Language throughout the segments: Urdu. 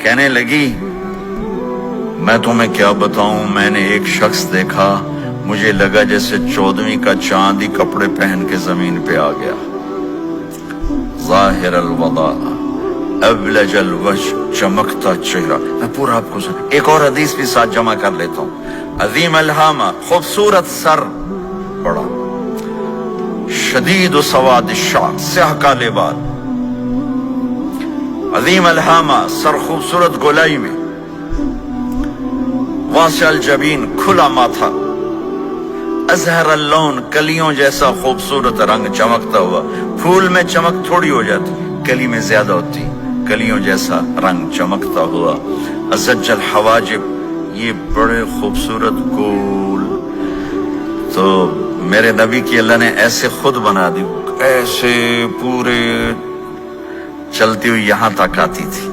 کہنے لگی میں تمہیں کیا بتاؤں، میں نے ایک شخص دیکھا، مجھے لگا جیسے 14ویں کا چاند ہی کپڑے پہن کے زمین پہ آ گیا، ظاہر الوضاء ابلج الوجه، چمکتا چہرہ۔ میں پورا آپ کو ایک اور حدیث بھی ساتھ جمع کر لیتا ہوں۔ عظیم الہامہ، خوبصورت سر، بڑا شدید و سواد الشعر، سیاہ کالے بال، عظیم الہامہ، سر خوبصورت گولائی میں، واسع الجبین، کھلا ماتھا، ازہر اللون، کلیوں جیسا خوبصورت رنگ چمکتا ہوا۔ پھول میں چمک تھوڑی ہو جاتی، کلی میں زیادہ ہوتی، کلیوں جیسا رنگ چمکتا ہوا۔ ازج الحواجب، یہ بڑے خوبصورت گول، تو میرے نبی کی اللہ نے ایسے خود بنا دی، ایسے پورے چلتی ہوئی یہاں تک آتی تھی۔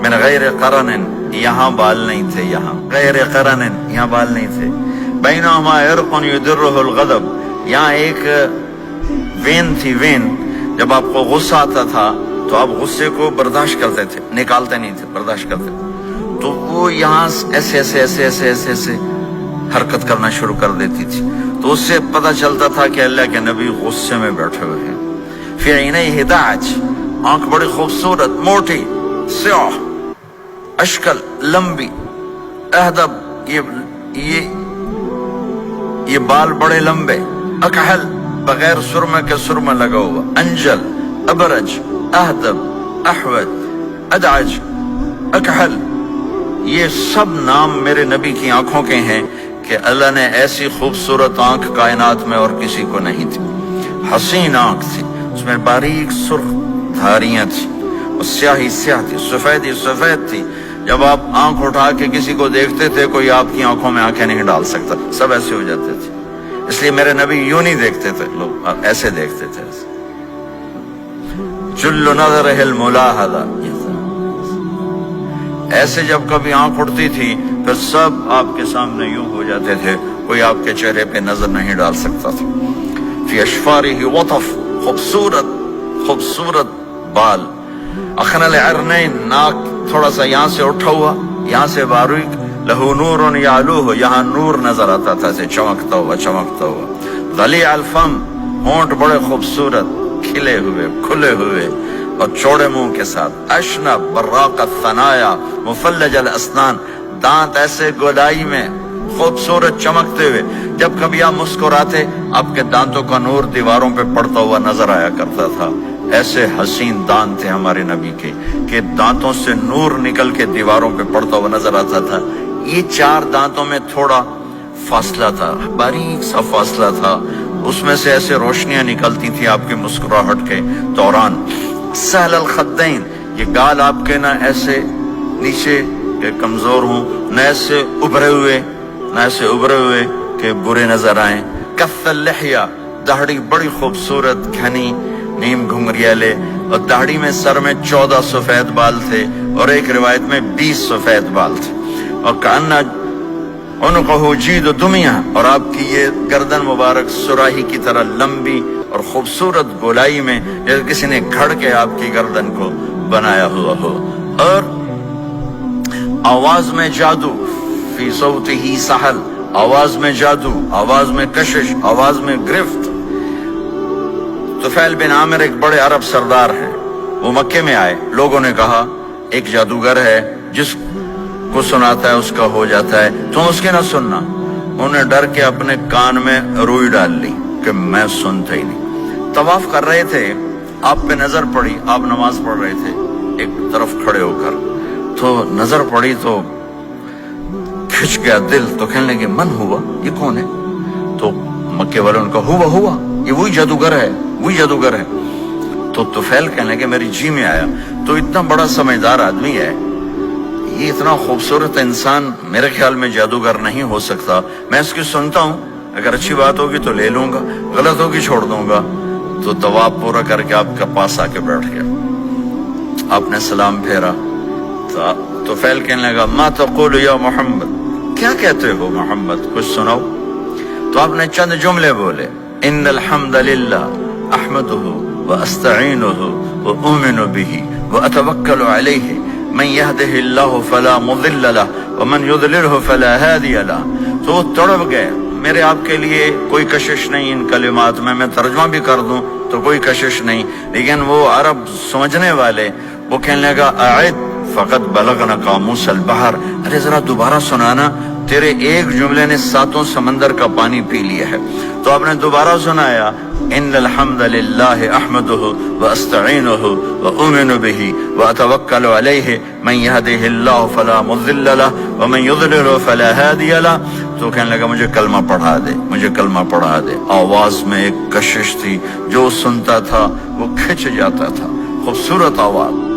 من غیر قرن، یہاں بال نہیں تھے، یہاں غیر قرن، یہاں بال نہیں تھے۔ بینہما عرق یدرہ الغضب، یہاں ایک وین تھی، وین، جب آپ کو غصہ آتا تھا تو آپ غصے کو برداشت کرتے تھے، نکالتے نہیں تھے، برداشت کرتے تھے، تو وہ یہاں ایسے ایسے ایسے ایسے ایسے ایسے حرکت کرنا شروع کر دیتی تھی، تو اس سے پتہ چلتا تھا کہ اللہ کے نبی غصے میں بیٹھے ہوئے ہیں۔ فی عینیہ دعج، آنکھ بڑی خوبصورت، موٹی، سیاہ، اشکل، لمبی، اہدب، یہ بال بڑے لمبے، اکحل، بغیر سرمے کے سرمہ لگا ہوا، انجل، ابرج، اہدب، احود، ادعج، اکحل، یہ سب نام میرے نبی کی آنکھوں کے ہیں کہ اللہ نے ایسی خوبصورت آنکھ کائنات میں اور کسی کو نہیں تھی۔ حسین آنکھ تھی، اس میں باریک سرخ دھاریاں تھی، اور سیاہی سیاہ تھی، سفیدی سفید تھی۔ جب آپ آنکھ اٹھا کے کسی کو دیکھتے تھے، کوئی آپ کی آنکھوں میں آنکھیں نہیں ڈال سکتا، سب ایسے ہو جاتے تھے۔ اس لیے میرے نبی یوں نہیں دیکھتے تھے، لوگ ایسے دیکھتے تھے۔ جل نظرہ الملاحظہ، ایسے جب کبھی آنکھ اٹھتی تھی پھر سب آپ کے سامنے یوں ہو جاتے تھے، کوئی آپ کے چہرے پہ نظر نہیں ڈال سکتا تھا۔ فی اشفارہ وطف، خوبصورت خوبصورت بال، اخن العرنین، ناک تھوڑا سا یہاں سے اٹھا ہوا، یہاں سے باریک، لہو نور یعلوہ، یہاں نور نظر آتا تھا، سے چمکتا ہوا چمکتا ہوا۔ ضلیع الفم، ہونٹ بڑے خوبصورت، کھلے ہوئے کھلے ہوئے اور چوڑے منہ کے ساتھ۔ اشنب براق الثنایا، مفلج الاسنان، دانت ایسے گودائی میں خوبصورت چمکتے ہوئے، جب کبھی آپ مسکراتے آپ کے دانتوں کا نور دیواروں پہ پڑتا ہوا نظر آیا کرتا تھا۔ ایسے حسین دانت تھے ہمارے نبی کے کہ دانتوں سے نور نکل کے دیواروں پہ پڑتا ہوا نظر آتا تھا۔ یہ 4 دانتوں میں تھوڑا فاصلہ تھا، باریک سا فاصلہ تھا، اس میں سے ایسے روشنیاں نکلتی تھی آپ کی مسکراہٹ کے دوران۔ سہل الخدین، یہ گال آپ کے نہ ایسے نیچے کہ کمزور ہوں، نہ ایسے ابھرے ہوئے کہ برے نظر آئیں۔ کف اللحیہ، داڑھی بڑی خوبصورت گھنی، نیم گھنگریالے، اور داڑھی میں سر میں 14 سفید بال تھے، اور ایک روایت میں 20 سفید بال تھے۔ اور کأن عنقہ جید دمیہ، اور آپ کی یہ گردن مبارک سراہی کی طرح لمبی اور خوبصورت گولائی میں، جیسے کسی نے گھڑ کے آپ کی گردن کو بنایا ہوا ہو۔ اور آواز میں جادو، فی صوتہ سحل، آواز میں جادو، آواز میں کشش، آواز میں گرفت۔ طفیل بن عامر ایک بڑے عرب سردار ہیں، وہ مکے میں آئے، لوگوں نے کہا ایک جادوگر ہے جس کو سناتا ہے اس کا ہو جاتا ہے، تم اس کے نہ سننا۔ انہیں ڈر کے اپنے کان میں روئی ڈال لی کہ میں سنتا ہی نہیں۔ طواف کر رہے تھے، آپ پہ نظر پڑی، آپ نماز پڑھ رہے تھے ایک طرف کھڑے ہو کر، تو نظر پڑی تو کھچ گیا دل، تو کہنے لگے من ہوا، یہ کون ہے؟ تو مکے والوں کا ہوا یہ وہی جادوگر ہے، وہی جادوگر ہے۔ تو طفیل کہنے لگے میری جی میں آیا، تو اتنا بڑا سمجھدار آدمی ہے، یہ اتنا خوبصورت انسان میرے خیال میں جادوگر نہیں ہو سکتا، میں اس کی سنتا ہوں، اگر اچھی بات ہوگی تو لے لوں گا، غلط ہوگی چھوڑ دوں گا۔ تو طواف پورا کر کے آپ کے پاس آ کے بیٹھ گیا، آپ نے سلام پھیرا، تو فیل کہنے لگا ما تقول یا محمد، کیا کہتے ہو محمد، کچھ سناؤ۔ تو آپ نے چند جملے بولے، ان الحمد للہ احمدہ واستعینہ واؤمن بہ واتوکل علیہ من يهده الله فلا مضل له ومن يضلله فلا هادي له. تو وہ تڑپ گئے. میرے آپ کے لیے کوئی کشش نہیں ان کلمات میں ترجمہ بھی کر دوں تو کوئی کشش نہیں، لیکن وہ عرب سمجھنے والے وہ کہنے لگا اعد فقط بلغنا قاموس البحر، ارے ذرا دوبارہ سنانا، تیرے ایک جملے نے 7 سمندر کا پانی پی لیا ہے. تو آپ نے دوبارہ سنایا ان الحمد للہ احمدہ واستعینہ واؤمن بہ واتوکل علیہ من یہدہ اللہ فلا مضل لہ ومن یضلل فلا ہادی لہ. تو کہنے لگا مجھے کلمہ پڑھا دے، مجھے کلمہ پڑھا دے. آواز میں ایک کشش تھی، جو سنتا تھا وہ کھچ جاتا تھا. خوبصورت آواز.